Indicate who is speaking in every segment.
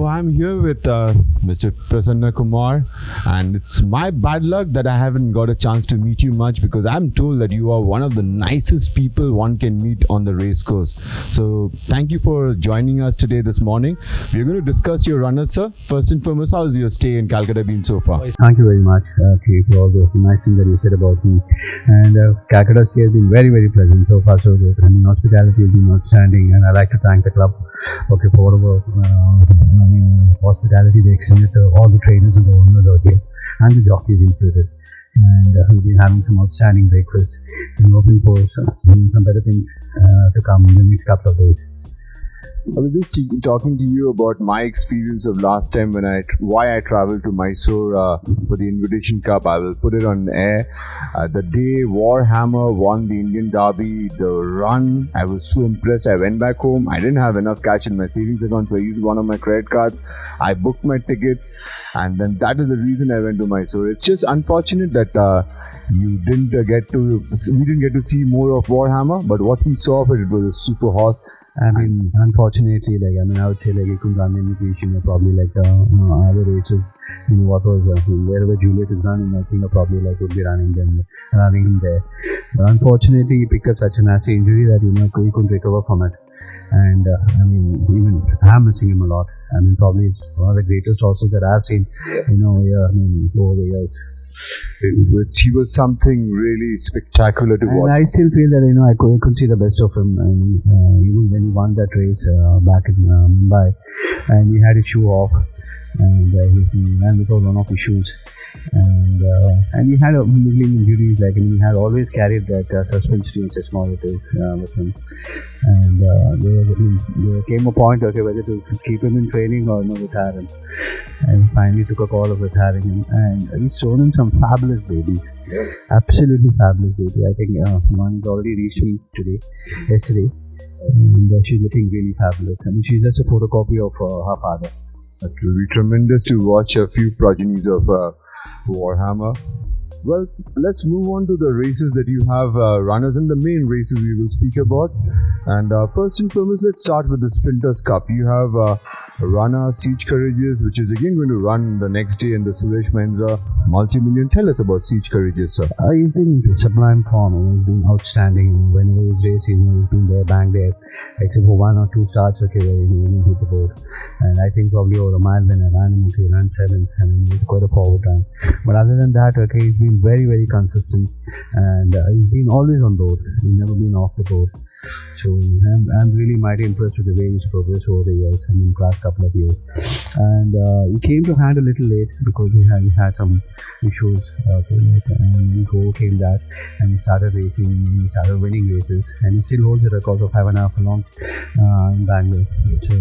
Speaker 1: So I'm here with Mr. Prasanna Kumar, and it's my bad luck that I haven't got a chance to meet you much because I'm told that you are one of the nicest people one can meet on the race course. So thank you for joining us today this morning. We're going to discuss your runners, sir. First and foremost, how's your stay in Calcutta been so far?
Speaker 2: Thank you very much, Keith, for all the nice things that you said about me. And Calcutta stay has been very, very pleasant so far, so good. I mean, hospitality has been outstanding, and I like to thank the club for whatever hospitality they extended to all the trainers and the owners out here, and the jockeys included. And we've been having some outstanding breakfast and hoping for some better things to come in the next couple of days.
Speaker 1: I was just talking to you about my experience of last time when why I traveled to Mysore for the Invitation Cup. I will put it on air. The day Warhammer won the Indian Derby, the run, I was so impressed. I went back home. I didn't have enough cash in my savings account, so I used one of my credit cards. I booked my tickets, and then that is the reason I went to Mysore. It's just unfortunate that we didn't get to see more of Warhammer, but what we saw of it was a super horse.
Speaker 2: I mean, unfortunately, I would say you couldn't run Invitation or probably other races. What was wherever Juliet is running, I think probably would be running him there. But unfortunately, he picked up such a nasty injury that he couldn't recover from it. And even I'm missing him a lot. Probably it's one of the greatest horses that I've seen. Over the years.
Speaker 1: He was something really spectacular to watch.
Speaker 2: And I still feel that I couldn't see the best of him. Even when he won that race back in Mumbai, and he had his shoe off, and he ran without one of his shoes, and he had a niggling injuries. He had always carried that suspension chestnut with him, and there came a point whether to keep him in training or retire him. And finally took a call of retiring him, and he's shown him some fabulous babies. Yeah. Absolutely fabulous baby. I think one's already reached me yesterday, and she's looking really fabulous. She's just a photocopy of her father.
Speaker 1: It will be tremendous to watch a few progenies of Warhammer. Well, let's move on to the races that you have runners in the main races we will speak about. And first and foremost, let's start with the Sprinters Cup. You have runner Siege Courageous, which is again going to run the next day in the Suresh Mahindra multi-million. Tell us about Siege Courageous, sir.
Speaker 2: He's been in sublime form. He's been outstanding. Whenever he's racing, he's been there, bang there. Except for one or two starts, where he didn't hit the board. And I think probably over a mile when I ran him, he ran 7th, and it was quite a forward run. But other than that, he's been very, very consistent, and he's been always on board. He's never been off the board. So I'm really mighty impressed with the way he's progressed over the years, last couple of years. And he came to hand a little late because he had some issues, and he overcame that, and he started racing, and he started winning races, and he still holds the record of 5.5 along in Bangalore. So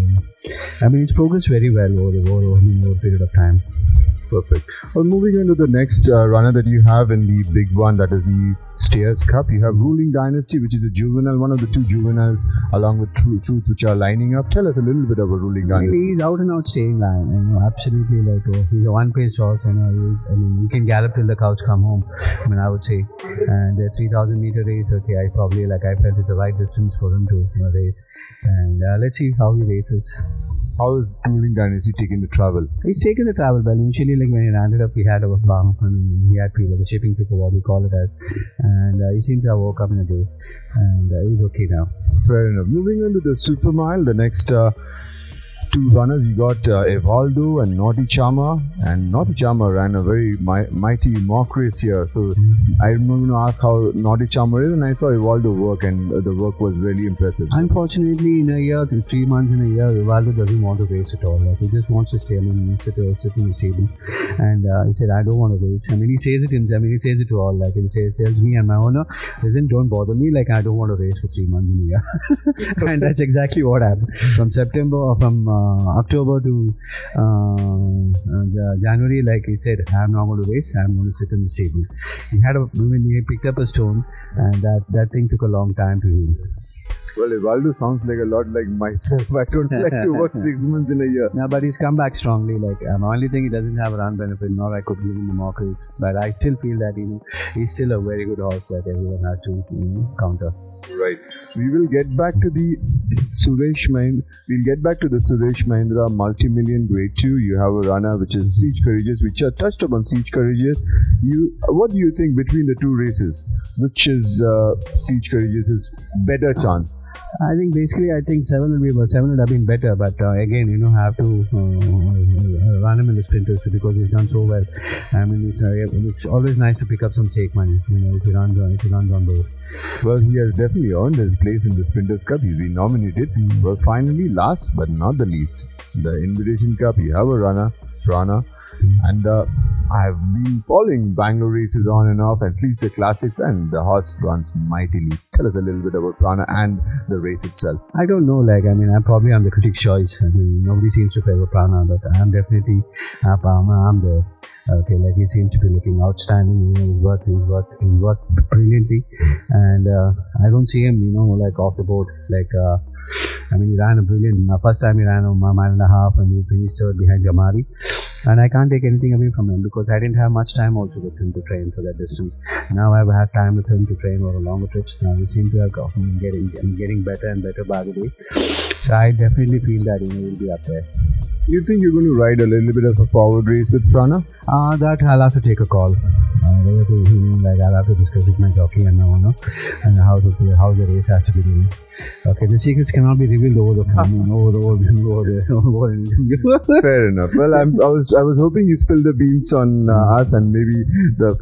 Speaker 2: it's progressed very well over a period of time.
Speaker 1: Perfect. Well, moving into the next runner that you have in the big one, that is the Stayers Cup. You have Ruling Dynasty, which is a juvenile, one of the two juveniles, along with Truth, which are lining up. Tell us a little bit about Ruling Dynasty.
Speaker 2: He's out and out staying line, absolutely. He's a one-pace horse, he can gallop till the cows come home. I would say, and the 3,000 meter race. I felt it's the right distance for him to race, and let's see how he races.
Speaker 1: How is Ruling Dynasty taking the travel?
Speaker 2: He's taken the travel well. Initially, when he landed up, he had a bump, he had a shipping trip, or what we call it as, and he seems to have woke up in a day, and he's okay now.
Speaker 1: Fair enough. Moving on to the Super Mile, the next two runners, you got Evaldo and Naughty Charmer, and Naughty Charmer ran a very mighty mock race here. So I'm not going to ask how Naughty Charmer is, and I saw Evaldo work, and the work was really impressive. So.
Speaker 2: Unfortunately, in a year, 3 months in a year, Evaldo doesn't want to race at all. He just wants to stay alone, sit in the stable, and he said, "I don't want to race." He says it himself. He says it to all. He tells me and my owner, "Listen, don't bother me. I don't want to race for 3 months in a year." And that's exactly what happened. From October to January, he said, "I'm not going to race. I'm going to sit in the stable." He picked up a stone, and that thing took a long time to heal.
Speaker 1: Well, Evaldo sounds like a lot like myself. I don't like to work 6 months in a year.
Speaker 2: Yeah, but he's come back strongly. Like, the only thing, he doesn't have a run benefit, nor I could give him the mock race. But I still feel that he's still a very good horse that everyone has to counter.
Speaker 1: Right. We will get back to the Suresh Mahindra. We'll get back to the Suresh Mahindra multi-million grade 2. You have a runner which is Siege Courageous, which are touched upon Siege Courageous. What do you think between the two races? Which is Siege Courageous' better chance?
Speaker 2: I think basically, seven would have been better, but again, have to run him in the sprinters too, because he's done so well. I mean, it's always nice to pick up some stake money, if he runs on both.
Speaker 1: Well, he has definitely earned his place in the Sprinters Cup. He's been nominated. Well, finally, last but not the least, the Invitation Cup. You have a runner, Prana, and I've been following Bangalore races on and off, at least the classics, and the horse runs mightily. Tell us a little bit about Prana and the race itself.
Speaker 2: I don't know, I'm probably on the critic's choice. Nobody seems to favor Prana, but I'm definitely I'm there. Okay, he seems to be looking outstanding. He's worked brilliantly, and I don't see him, off the board. He ran a brilliant. First time he ran a mile and a half, and he finished third behind Jamari. And I can't take anything away from him, because I didn't have much time also with him to train for that distance. Now I've had time with him to train over longer trips. Now we seem to have getting better and better by the day. So I definitely feel that he'll be up there.
Speaker 1: You think you're going to ride a little bit of a forward race with Prana?
Speaker 2: That I'll have to take a call. I'll have to discuss with my jockey and how the race has to be done. Okay, the secrets cannot be revealed over the phone,
Speaker 1: Fair enough. Well, I was hoping you spill the beans on us, and maybe the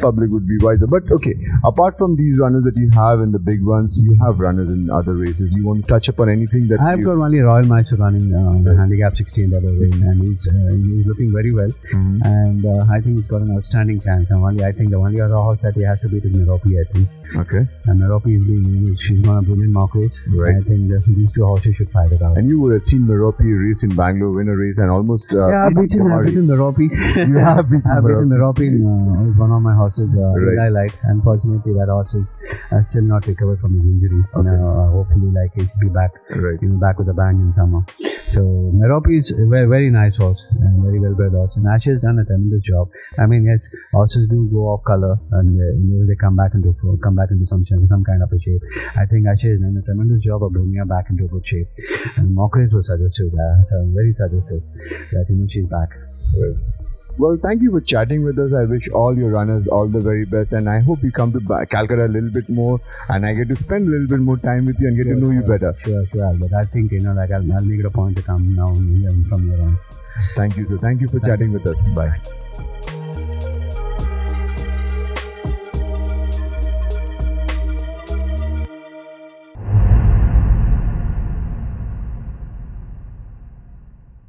Speaker 1: public would be wiser. But okay, apart from these runners that you have in the big ones, you have runners in other races. You want to touch upon anything that
Speaker 2: I've got only Royal Maestro running the handicap 16 that was in, and he's looking very well.
Speaker 1: Mm-hmm.
Speaker 2: And I think he's got an outstanding chance. I think the only other horse that he has to beat is Merope, I think.
Speaker 1: Okay.
Speaker 2: And Merope she's won a brilliant mock race.
Speaker 1: Right.
Speaker 2: I think these two horses should fight it out.
Speaker 1: And you would have seen Merope race in Bangalore, win a race, and almost
Speaker 2: I've beaten Merope.
Speaker 1: You have beaten
Speaker 2: Merope. One of my horses
Speaker 1: right.
Speaker 2: I like. Unfortunately, that horse is still not recovered from his injury.
Speaker 1: Okay.
Speaker 2: Hopefully, he should be back.
Speaker 1: Right.
Speaker 2: Back with a bang in summer. So Merope is a very, very nice horse and very well bred horse. And Ash has done a tremendous job. Yes, horses do go off color, and they come back into some kind of a shape. I think Ash has done a tremendous job of bringing her back into a good shape. And mock race was suggestive, very suggestive that she's back.
Speaker 1: Right. Well, thank you for chatting with us. I wish all your runners all the very best, and I hope you come to Calcutta a little bit more, and I get to spend a little bit more time with you and get to know you better.
Speaker 2: Sure. But I think I'll make it a point to come now from here on.
Speaker 1: Thank you. So thank you for chatting with us. Bye.